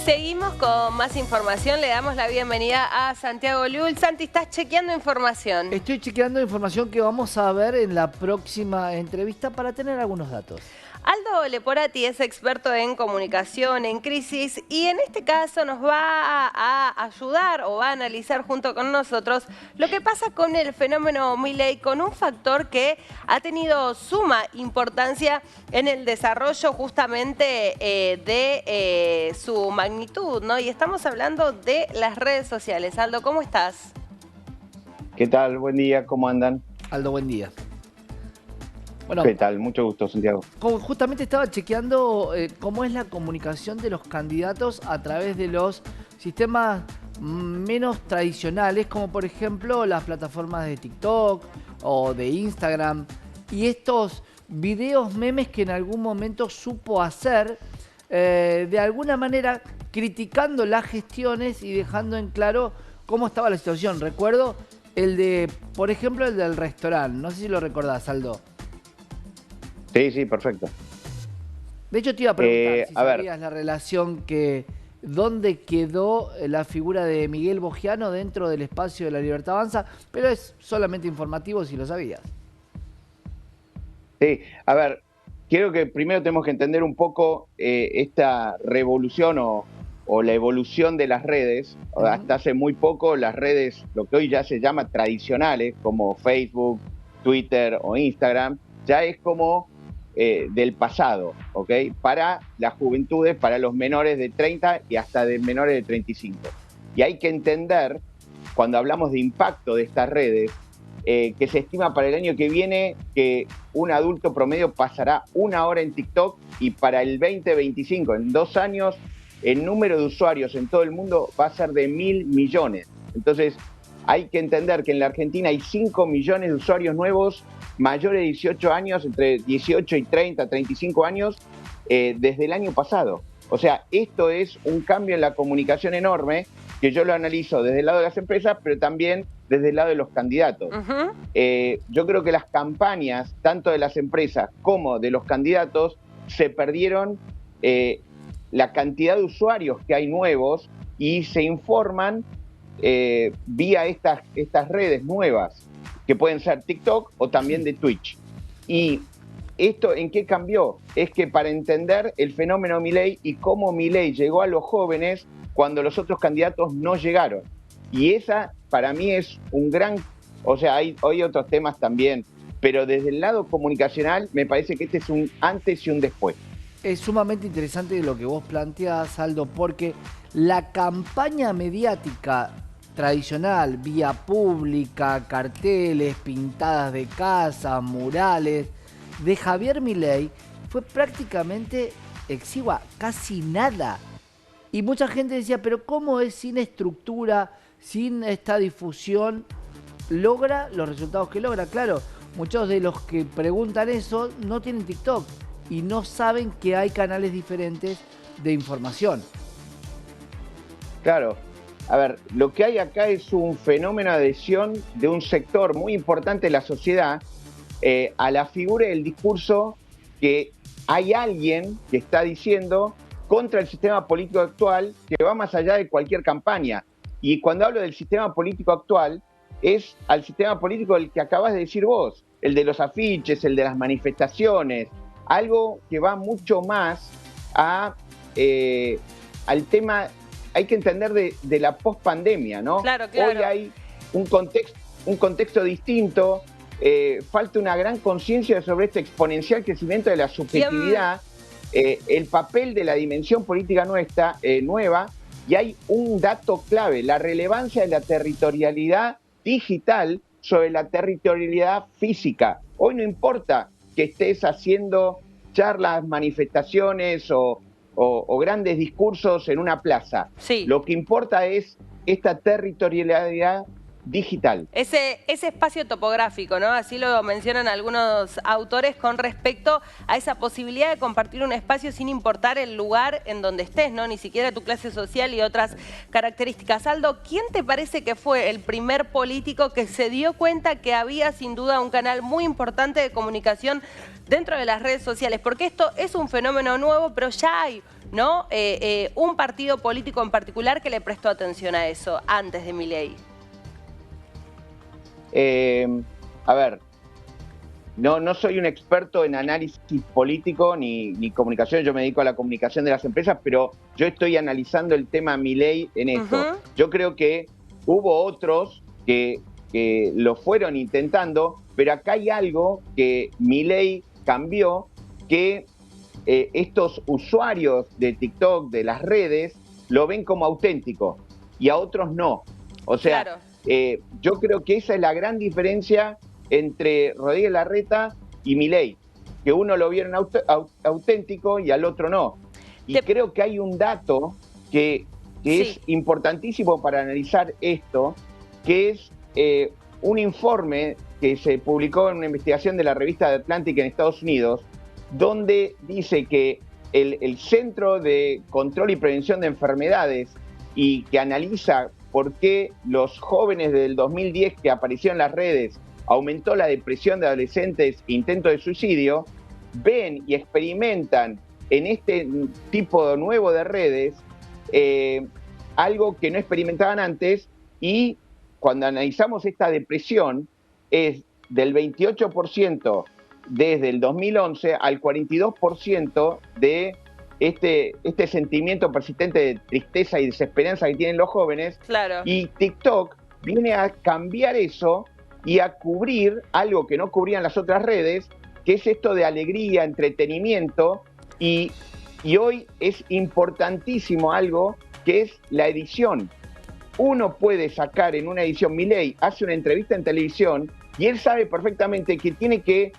Seguimos con más información, le damos la bienvenida a Santiago Llull. Santi, ¿estás chequeando información? Estoy chequeando información que vamos a ver en la próxima entrevista para tener algunos datos. Aldo Leporati es experto en comunicación, en crisis, y en este caso nos va a ayudar o va a analizar junto con nosotros lo que pasa con el fenómeno Milei, con un factor que ha tenido suma importancia en el desarrollo justamente de su magnitud, ¿no? Y estamos hablando de las redes sociales. Aldo, ¿cómo estás? ¿Qué tal? Buen día, ¿cómo andan? Aldo, buen día. Bueno, ¿qué tal? Mucho gusto, Santiago. Justamente estaba chequeando cómo es la comunicación de los candidatos a través de los sistemas menos tradicionales, como por ejemplo las plataformas de TikTok o de Instagram, y estos videos memes que en algún momento supo hacer, de alguna manera criticando las gestiones y dejando en claro cómo estaba la situación. Recuerdo el de, por ejemplo, el del restaurante, no sé si lo recordás, Aldo. Sí, perfecto. De hecho, te iba a preguntar si sabías la relación dónde quedó la figura de Miguel Bogiano dentro del espacio de La Libertad Avanza, pero es solamente informativo si lo sabías. Sí, a ver, quiero que primero tenemos que entender un poco esta revolución o la evolución de las redes. Hasta hace muy poco las redes, lo que hoy ya se llama tradicionales, como Facebook, Twitter o Instagram, ya es como del pasado, ¿ok? Para las juventudes, para los menores de 30 y hasta de menores de 35. Y hay que entender, cuando hablamos de impacto de estas redes, que se estima para el año que viene que un adulto promedio pasará 1 hora en TikTok, y para el 2025, en 2 años, el número de usuarios en todo el mundo va a ser de 1.000 millones. Entonces, hay que entender que en la Argentina hay 5 millones de usuarios nuevos mayores de 18 años, entre 18 y 30, 35 años, desde el año pasado. O sea, esto es un cambio en la comunicación enorme, que yo lo analizo desde el lado de las empresas, pero también desde el lado de los candidatos. Yo creo que las campañas, tanto de las empresas como de los candidatos, se perdieron la cantidad de usuarios que hay nuevos y se informan vía estas redes nuevas, que pueden ser TikTok o también de Twitch. ¿Y esto en qué cambió? Es que para entender el fenómeno Milei y cómo Milei llegó a los jóvenes cuando los otros candidatos no llegaron. Y esa para mí es un gran... O sea, hay otros temas también, pero desde el lado comunicacional me parece que este es un antes y un después. Es sumamente interesante lo que vos planteás, Aldo, porque la campaña mediática tradicional, vía pública, carteles, pintadas de casa, murales, de Javier Milei fue prácticamente exigua, casi nada. Y mucha gente decía, pero ¿cómo es sin estructura, sin esta difusión, logra los resultados que logra? Claro, muchos de los que preguntan eso no tienen TikTok y no saben que hay canales diferentes de información. Claro. A ver, lo que hay acá es un fenómeno de adhesión de un sector muy importante de la sociedad a la figura del discurso que hay alguien que está diciendo contra el sistema político actual, que va más allá de cualquier campaña. Y cuando hablo del sistema político actual, es al sistema político del que acabas de decir vos, el de los afiches, el de las manifestaciones, algo que va mucho más al tema. Hay que entender de la pospandemia, ¿no? Claro. Hoy hay un contexto distinto, falta una gran conciencia sobre este exponencial crecimiento de la subjetividad, el papel de la dimensión política nueva, y hay un dato clave, la relevancia de la territorialidad digital sobre la territorialidad física. Hoy no importa que estés haciendo charlas, manifestaciones o grandes discursos en una plaza. Sí. Lo que importa es esta territorialidad digital. Ese espacio topográfico, ¿no? Así lo mencionan algunos autores con respecto a esa posibilidad de compartir un espacio sin importar el lugar en donde estés, ¿no? Ni siquiera tu clase social y otras características. Aldo, ¿quién te parece que fue el primer político que se dio cuenta que había sin duda un canal muy importante de comunicación dentro de las redes sociales? Porque esto es un fenómeno nuevo, pero ya hay ¿no? Un partido político en particular que le prestó atención a eso antes de Milei. A ver, no soy un experto en análisis político ni comunicación, yo me dedico a la comunicación de las empresas, pero yo estoy analizando el tema Milei en esto. Yo creo que hubo otros que lo fueron intentando, pero acá hay algo que Milei cambió, que estos usuarios de TikTok, de las redes, lo ven como auténtico y a otros no. O sea, claro. Yo creo que esa es la gran diferencia entre Rodríguez Larreta y Milei, que uno lo vieron auténtico y al otro no. Y creo que hay un dato que es importantísimo para analizar esto, que es un informe que se publicó en una investigación de la revista The Atlantic en Estados Unidos, donde dice que el Centro de Control y Prevención de Enfermedades, y que analiza por qué los jóvenes del 2010 que aparecieron en las redes aumentó la depresión de adolescentes e intentos de suicidio, ven y experimentan en este tipo nuevo de redes algo que no experimentaban antes, y cuando analizamos esta depresión es del 28% desde el 2011 al 42% de este sentimiento persistente de tristeza y desesperanza que tienen los jóvenes. Claro. Y TikTok viene a cambiar eso y a cubrir algo que no cubrían las otras redes, que es esto de alegría, entretenimiento, y hoy es importantísimo algo que es la edición. Uno puede sacar en una edición, Milei hace una entrevista en televisión y él sabe perfectamente que tiene que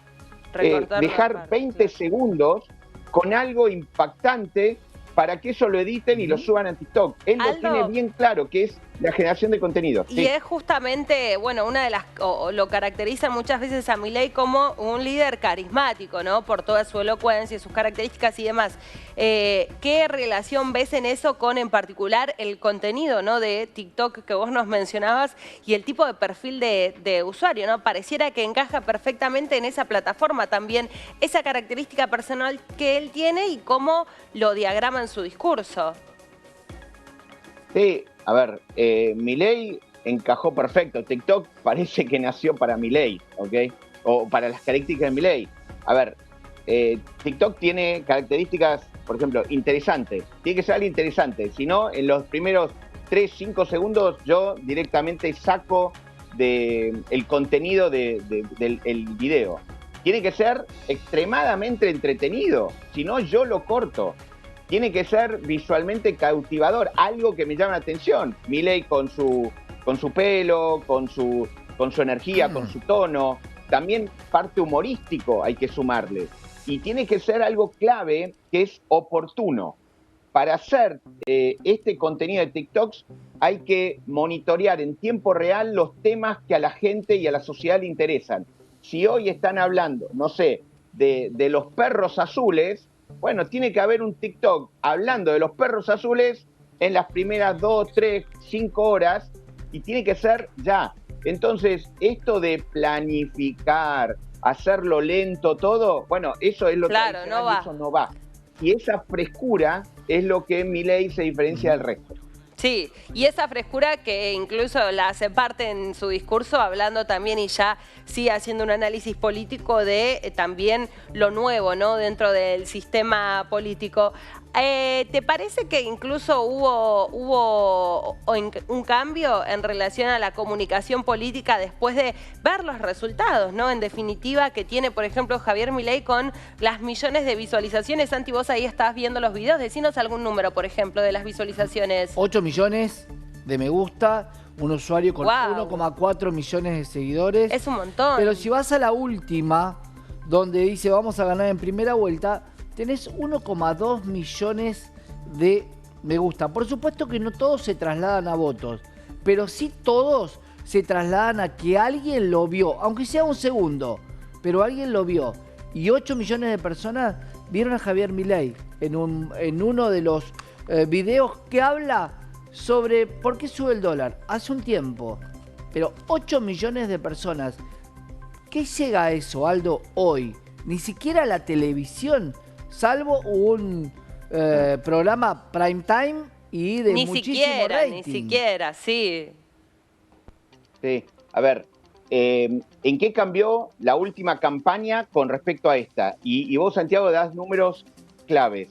dejar 20 segundos con algo impactante para que eso lo editen y lo suban a TikTok. Él lo tiene bien claro, que es la generación de contenido. Y es justamente, bueno, una de las, lo caracteriza muchas veces a Milei como un líder carismático, ¿no? Por toda su elocuencia, sus características y demás. ¿Qué relación ves en eso con, en particular, el contenido, ¿no? De TikTok que vos nos mencionabas y el tipo de perfil de usuario, ¿no? Pareciera que encaja perfectamente en esa plataforma también, esa característica personal que él tiene y cómo lo diagrama en su discurso. Sí, a ver, Milei encajó perfecto. TikTok parece que nació para Milei, ¿ok? O para las características de Milei. A ver, TikTok tiene características, por ejemplo, interesantes. Tiene que ser algo interesante. Si no, en los primeros 3, 5 segundos yo directamente saco el contenido del video. Tiene que ser extremadamente entretenido. Si no, yo lo corto. Tiene que ser visualmente cautivador, algo que me llama la atención. Milei con su pelo, con su energía, con su tono. También parte humorístico hay que sumarle. Y tiene que ser algo clave, que es oportuno. Para hacer este contenido de TikToks hay que monitorear en tiempo real los temas que a la gente y a la sociedad le interesan. Si hoy están hablando, no sé, de los perros azules, bueno, tiene que haber un TikTok hablando de los perros azules en las primeras 2, 3, 5 horas, y tiene que ser ya. Entonces, esto de planificar, hacerlo lento todo, bueno, eso es lo claro, que no va. Eso no va. Y esa frescura es lo que Milei se diferencia del resto. Sí, y esa frescura que incluso la hace parte en su discurso, hablando también y ya sí haciendo un análisis político de también lo nuevo, ¿no? Dentro del sistema político. ¿Te parece que incluso hubo un cambio en relación a la comunicación política después de ver los resultados, ¿no? En definitiva, que tiene, por ejemplo, Javier Milei con las millones de visualizaciones. Santi, vos ahí estás viendo los videos. Decinos algún número, por ejemplo, de las visualizaciones. 8 millones de me gusta, un usuario con 1,4 millones de seguidores. Es un montón. Pero si vas a la última, donde dice vamos a ganar en primera vuelta, tenés 1,2 millones de me gusta. Por supuesto que no todos se trasladan a votos, pero sí todos se trasladan a que alguien lo vio, aunque sea un segundo, pero alguien lo vio. Y 8 millones de personas vieron a Javier Milei en uno de los videos que habla sobre por qué sube el dólar hace un tiempo. Pero 8 millones de personas. ¿Qué llega a eso, Aldo, hoy? Ni siquiera la televisión, salvo un programa prime time y de muchísimo rating. Ni siquiera, sí. Sí, a ver, ¿en qué cambió la última campaña con respecto a esta? Y vos, Santiago, das números claves.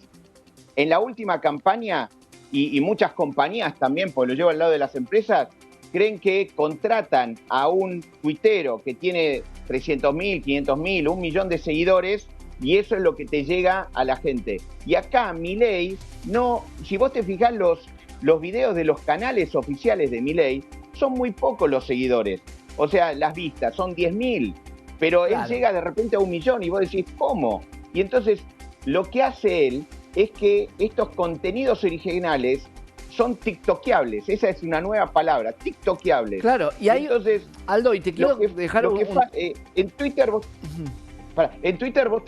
En la última campaña, y muchas compañías también, porque lo llevo al lado de las empresas, creen que contratan a un tuitero que tiene 300.000, 500.000, 1 millón de seguidores, y eso es lo que te llega a la gente. Y acá Milei, no, si vos te fijás los videos de los canales oficiales de Milei, son muy pocos los seguidores. O sea, las vistas son 10.000, pero claro, él llega de repente a 1 millón y vos decís, ¿cómo? Y entonces lo que hace él es que estos contenidos originales son tiktokeables. Esa es una nueva palabra, tiktokeables. Claro, y ahí, entonces, Aldo, y te quiero dejar en Twitter vos... En Twitter vos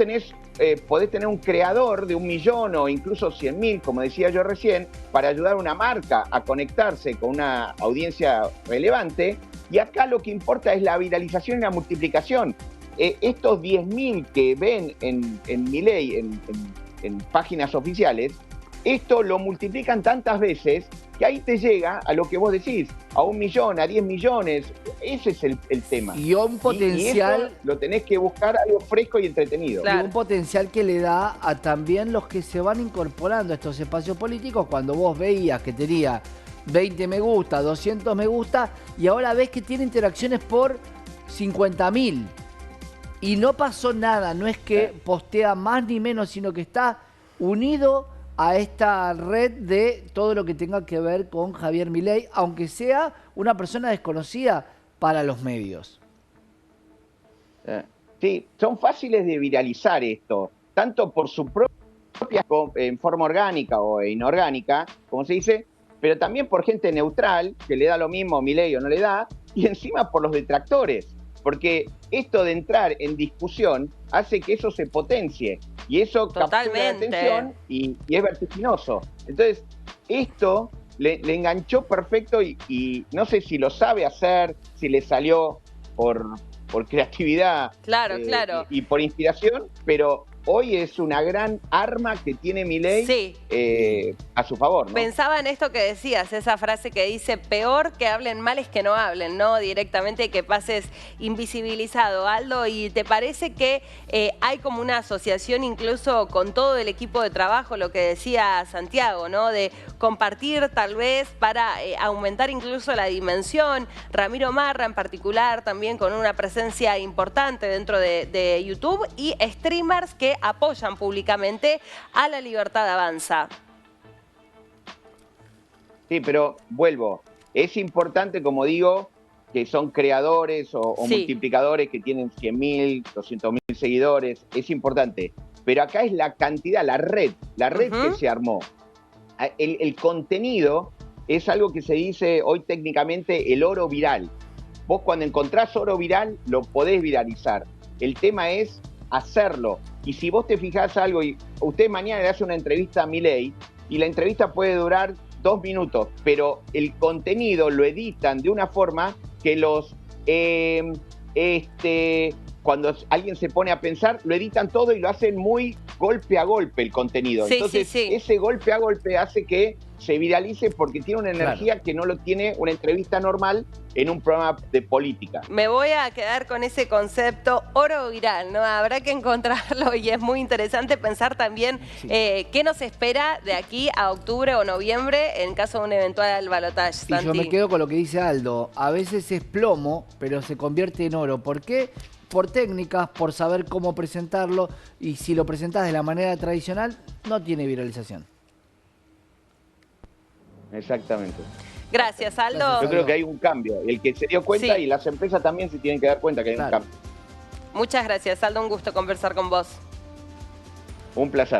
podés tener un creador de 1 millón o incluso 100.000, como decía yo recién, para ayudar a una marca a conectarse con una audiencia relevante. Y acá lo que importa es la viralización y la multiplicación. Estos 10.000 que ven en Milei, en páginas oficiales, esto lo multiplican tantas veces que ahí te llega a lo que vos decís, a 1 millón, a 10 millones. Ese es el tema. Y un potencial... Y eso lo tenés que buscar algo fresco y entretenido. Claro. Y un potencial que le da a también los que se van incorporando a estos espacios políticos, cuando vos veías que tenía 20 me gusta, 200 me gusta, y ahora ves que tiene interacciones por 50.000. Y no pasó nada, no es que postea más ni menos, sino que está unido a esta red de todo lo que tenga que ver con Javier Milei, aunque sea una persona desconocida para los medios. Sí, son fáciles de viralizar esto, tanto por su propia en forma orgánica o inorgánica, como se dice, pero también por gente neutral, que le da lo mismo Milei o no le da, y encima por los detractores, porque esto de entrar en discusión hace que eso se potencie, y eso captura la atención y es vertiginoso. Entonces, esto le enganchó perfecto y no sé si lo sabe hacer, si le salió por creatividad claro. Y por inspiración, pero hoy es una gran arma que tiene Milei a su favor, ¿no? Pensaba en esto que decías, esa frase que dice, peor que hablen mal es que no hablen, ¿no? Directamente que pases invisibilizado, Aldo. ¿Y te parece que hay como una asociación incluso con todo el equipo de trabajo, lo que decía Santiago, ¿no? De compartir tal vez para aumentar incluso la dimensión. Ramiro Marra en particular también con una presencia importante dentro de YouTube y streamers que apoyan públicamente a la Libertad Avanza. Sí, pero vuelvo. Es importante, como digo, que son creadores o multiplicadores que tienen 100.000, 200.000 seguidores. Es importante. Pero acá es la cantidad, la red que se armó. El contenido es algo que se dice hoy técnicamente el oro viral. Vos cuando encontrás oro viral, lo podés viralizar. El tema es hacerlo. Y si vos te fijás algo, y usted mañana le hace una entrevista a Milei, y la entrevista puede durar 2 minutos, pero el contenido lo editan de una forma que cuando alguien se pone a pensar, lo editan todo y lo hacen muy golpe a golpe el contenido. Entonces, ese golpe a golpe hace que se viralice porque tiene una energía que no lo tiene una entrevista normal en un programa de política. Me voy a quedar con ese concepto oro viral, ¿no? Habrá que encontrarlo y es muy interesante pensar también qué nos espera de aquí a octubre o noviembre en caso de un eventual balotaje. Y yo me quedo con lo que dice Aldo. A veces es plomo, pero se convierte en oro. ¿Por qué? Por técnicas, por saber cómo presentarlo, y si lo presentás de la manera tradicional, no tiene viralización. Exactamente. Gracias, Aldo. Yo creo que hay un cambio. El que se dio cuenta y las empresas también se tienen que dar cuenta que hay un cambio. Muchas gracias, Aldo. Un gusto conversar con vos. Un placer.